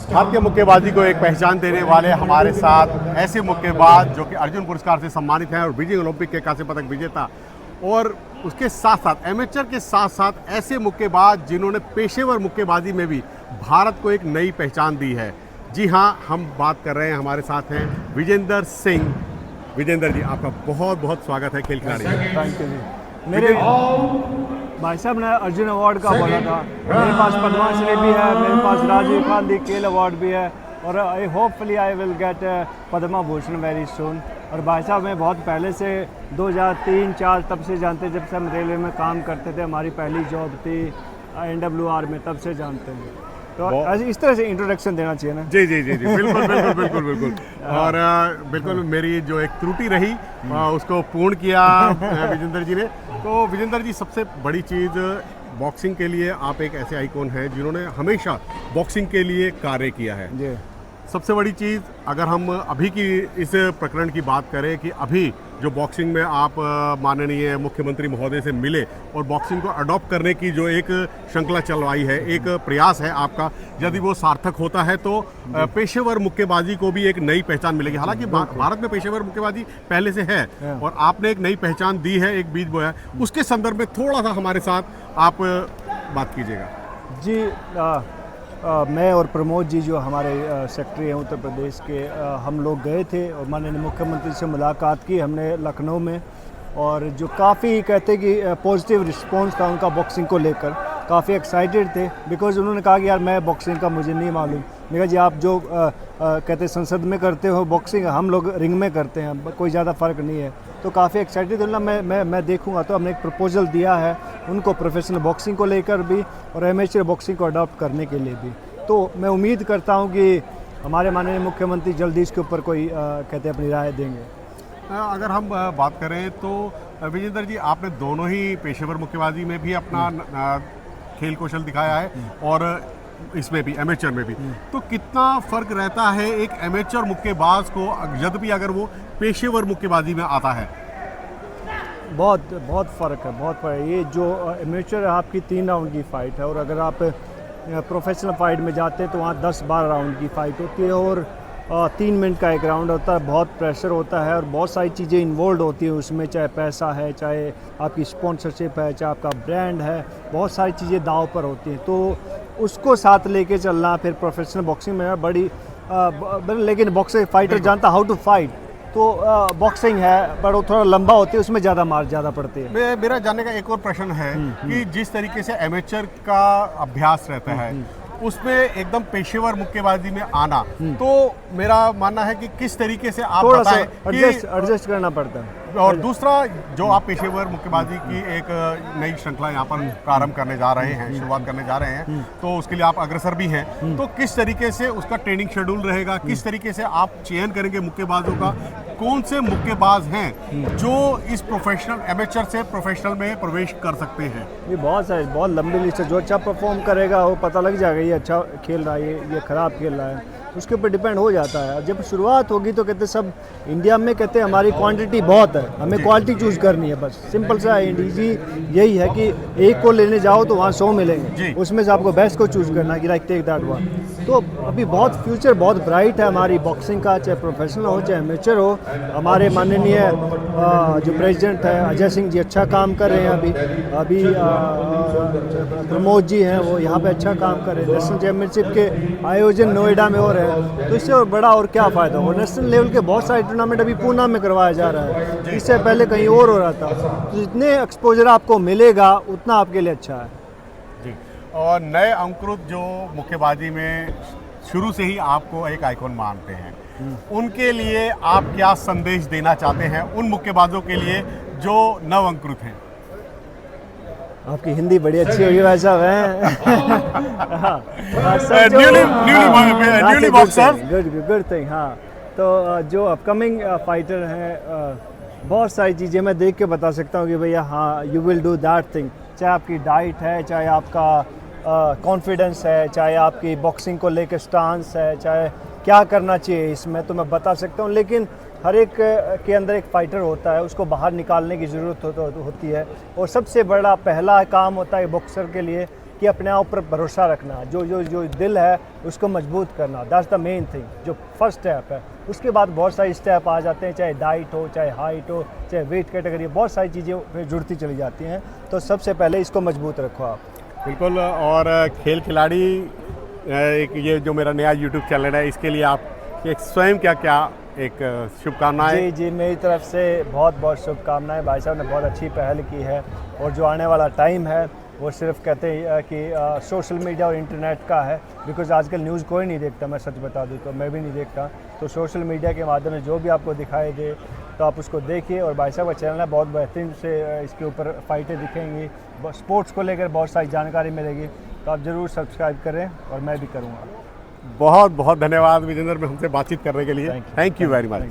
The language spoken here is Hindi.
भारतीय मुक्केबाजी को एक पहचान देने वाले हमारे साथ ऐसे मुक्केबाज जो कि अर्जुन पुरस्कार से सम्मानित हैं और बीजिंग ओलंपिक के कांस्य पदक विजेता, और उसके साथ साथ एमेचर के साथ साथ ऐसे मुक्केबाज जिन्होंने पेशेवर मुक्केबाजी में भी भारत को एक नई पहचान दी है। जी हाँ, हम बात कर रहे हैं, हमारे साथ हैं विजेंदर सिंह। विजेंदर जी, आपका बहुत बहुत स्वागत है खेल खिलाड़ी में। थैंक यू जी। मेरे भाई साहब ने अर्जुन अवार्ड का बोला था, मेरे पास पद्मश्री भी है, मेरे पास राजीव गांधी खेल अवार्ड भी है, और hopefully I will get Padma Bhushan very soon. और भाई साहब मैं बहुत पहले से 2003-04 तब से जानते, जब से हम रेलवे में काम करते थे, हमारी पहली जॉब थी NWR में, तब से जानते हैं। तो इस तरह से इंट्रोडक्शन देना चाहिए ना। जी जी जी जी, बिल्कुल बिल्कुल बिल्कुल बिल्कुल। और बिल्कुल मेरी जो एक त्रुटि रही उसको पूर्ण किया विजेंदर जी ने। तो विजेंदर जी, सबसे बड़ी चीज़ बॉक्सिंग के लिए आप एक ऐसे आइकॉन हैं जिन्होंने हमेशा बॉक्सिंग के लिए कार्य किया है। जी। सबसे बड़ी चीज़, अगर हम अभी की इस प्रकरण की बात करें कि अभी जो बॉक्सिंग में आप माननीय मुख्यमंत्री महोदय से मिले और बॉक्सिंग को अडॉप्ट करने की जो एक श्रृंखला चलवाई है, एक प्रयास है आपका, यदि वो सार्थक होता है तो पेशेवर मुक्केबाजी को भी एक नई पहचान मिलेगी। हालांकि भारत में पेशेवर मुक्केबाजी पहले से है और आपने एक नई पहचान दी है, एक बीज बोया, उसके संदर्भ में थोड़ा सा हमारे साथ आप बात कीजिएगा। जी, मैं और प्रमोद जी जो हमारे सेक्रेटरी हैं उत्तर प्रदेश के, हम लोग गए थे और माननीय मुख्यमंत्री से मुलाकात की हमने लखनऊ में, और जो काफ़ी कहते कि पॉजिटिव रिस्पांस था उनका बॉक्सिंग को लेकर, काफ़ी एक्साइटेड थे। बिकॉज उन्होंने कहा कि यार मैं बॉक्सिंग का मुझे नहीं मालूम। मैं कहा जी आप जो कहते संसद में करते हो बॉक्सिंग, हम लोग रिंग में करते हैं, कोई ज़्यादा फ़र्क नहीं है। तो काफ़ी एक्साइटेड थे, मैं देखूंगा। तो हमने एक प्रपोजल दिया है उनको प्रोफेशनल बॉक्सिंग को लेकर भी और एमेचर बॉक्सिंग को अडॉप्ट करने के लिए भी। तो मैं उम्मीद करता हूं कि हमारे माननीय मुख्यमंत्री जल्दी इसके ऊपर कोई कहते अपनी राय देंगे। अगर हम बात करें तो विजेंदर जी, आपने दोनों ही पेशेवर मुक्केबाजी में भी अपना खेल कौशल दिखाया है और इसमें भी, एमेचर में भी। तो कितना फ़र्क रहता है एक एमेचर मुक्केबाज को यद्यपि अगर वो पेशेवर मुक्केबाजी में आता है? बहुत बहुत फ़र्क है, बहुत फ़र्क है। ये जो एमेचर आपकी 3 राउंड की फ़ाइट है, और अगर आप प्रोफेशनल फ़ाइट में जाते हैं तो वहाँ 10-12 राउंड की फ़ाइट होती है, और 3 मिनट का एक राउंड होता है। बहुत प्रेशर होता है और बहुत सारी चीज़ें इन्वॉल्व होती हैं उसमें, चाहे पैसा है, चाहे आपकी स्पॉन्सरशिप है, चाहे आपका ब्रांड है, बहुत सारी चीज़ें दांव पर होती हैं। तो उसको साथ लेके चलना फिर प्रोफेशनल बॉक्सिंग में बड़ी लेकिन बॉक्सिंग फाइटर जानता हाउ टू फाइट। तो बॉक्सिंग है पर वो थोड़ा लंबा होती है, उसमें ज़्यादा मार ज़्यादा पड़ती है। मेरा जानने का एक और प्रश्न है कि जिस तरीके से एमेचर का अभ्यास रहता है उसमें एकदम पेशेवर मुक्केबाजी में आना, तो मेरा मानना है कि किस तरीके से आप थोड़ा सा बताएं एडजस्ट करना पड़ता है। और दूसरा, जो आप पेशेवर मुक्केबाजी की एक नई श्रृंखला यहाँ पर प्रारंभ करने जा रहे हैं, शुरुआत करने जा रहे हैं, तो उसके लिए आप अग्रसर भी हैं, तो किस तरीके से उसका ट्रेनिंग शेड्यूल रहेगा, किस तरीके से आप चयन करेंगे मुक्केबाजों का, कौन से मुक्केबाज हैं जो इस प्रोफेशनल एमेचर से प्रोफेशनल में प्रवेश कर सकते हैं? ये बहुत सारे, बहुत लंबी लिस्ट है। जो अच्छा परफॉर्म करेगा वो पता लग जाएगा ये अच्छा खेल रहा है, ये ख़राब खेल रहा है, उसके ऊपर डिपेंड हो जाता है। जब शुरुआत होगी तो कहते सब इंडिया में कहते हमारी क्वांटिटी बहुत है, हमें क्वालिटी चूज़ करनी है, बस सिंपल सा इजी यही है कि एक को लेने जाओ तो वहाँ 100 मिलेंगे, उसमें से आपको बेस्ट को चूज़ करना है कि लाइक टेक दैट वन। तो अभी बहुत फ्यूचर बहुत ब्राइट है हमारी बॉक्सिंग का, चाहे प्रोफेशनल हो चाहे एमेचर हो। हमारे माननीय जो प्रेसिडेंट है अजय सिंह जी अच्छा काम कर रहे हैं। अभी प्रमोद जी हैं, वो यहाँ पे अच्छा काम कर रहे हैं। नेशनल चैम्पियनशिप के आयोजन नोएडा में हो रहे हैं, तो इससे और बड़ा और क्या फ़ायदा हो। नेशनल लेवल के बहुत सारे टूर्नामेंट अभी पूना में करवाया जा रहा है, इससे पहले कहीं और हो रहा था। तो जितने एक्सपोजर आपको मिलेगा उतना आपके लिए अच्छा है जी। और नए अंकुरित जो मुक्केबाजी में शुरू से ही आपको एक आइकॉन मानते हैं, उनके लिए आप क्या संदेश देना चाहते हैं उन मुक्केबाजों के लिए जो नव अंकुरित हैं? आपकी हिंदी बड़ी अच्छी होगी भाई साहब गुड थिंग। हाँ, तो जो अपकमिंग फाइटर हैं, बहुत सारी चीज़ें मैं देख के बता सकता हूँ कि भैया हाँ you will do that thing. चाहे आपकी डाइट है, चाहे आपका कॉन्फिडेंस है, चाहे आपकी बॉक्सिंग को लेकर स्टांस है, चाहे क्या करना चाहिए इसमें, तो मैं बता सकता हूँ। लेकिन हर एक के अंदर एक फ़ाइटर होता है, उसको बाहर निकालने की ज़रूरत होती है। और सबसे बड़ा पहला काम होता है बॉक्सर के लिए कि अपने आप पर भरोसा रखना, जो दिल है उसको मजबूत करना, दैट्स द मेन थिंग, जो फर्स्ट स्टेप है। उसके बाद बहुत सारे स्टेप आ जाते हैं, चाहे डाइट हो, चाहे हाइट हो, चाहे वेट कैटेगरी, बहुत सारी चीज़ें फिर जुड़ती चली जाती हैं। तो सबसे पहले इसको मजबूत रखो आप। बिल्कुल। और खेल खिलाड़ी एक ये जो मेरा नया यूट्यूब चैनल है, इसके लिए आप एक स्वयं क्या एक शुभकामनाएं। जी, मेरी तरफ से बहुत बहुत शुभकामनाएं। भाई साहब ने बहुत अच्छी पहल की है, और जो आने वाला टाइम है वो सिर्फ कहते हैं कि सोशल मीडिया और इंटरनेट का है, बिकॉज़ आजकल न्यूज़ कोई नहीं देखता, मैं सच बता दूं तो मैं भी नहीं देखता। तो सोशल मीडिया के माध्यम से जो भी आपको दिखाई दे तो आप उसको देखिए। और भाई साहब का चैनल है, बहुत बेहतरीन से इसके ऊपर फाइटें दिखेंगी, स्पोर्ट्स को लेकर बहुत सारी जानकारी मिलेगी, तो आप ज़रूर सब्सक्राइब करें और मैं भी करूँगा। बहुत बहुत धन्यवाद विजेंद्र, में हमसे बातचीत करने के लिए। Thank you very much.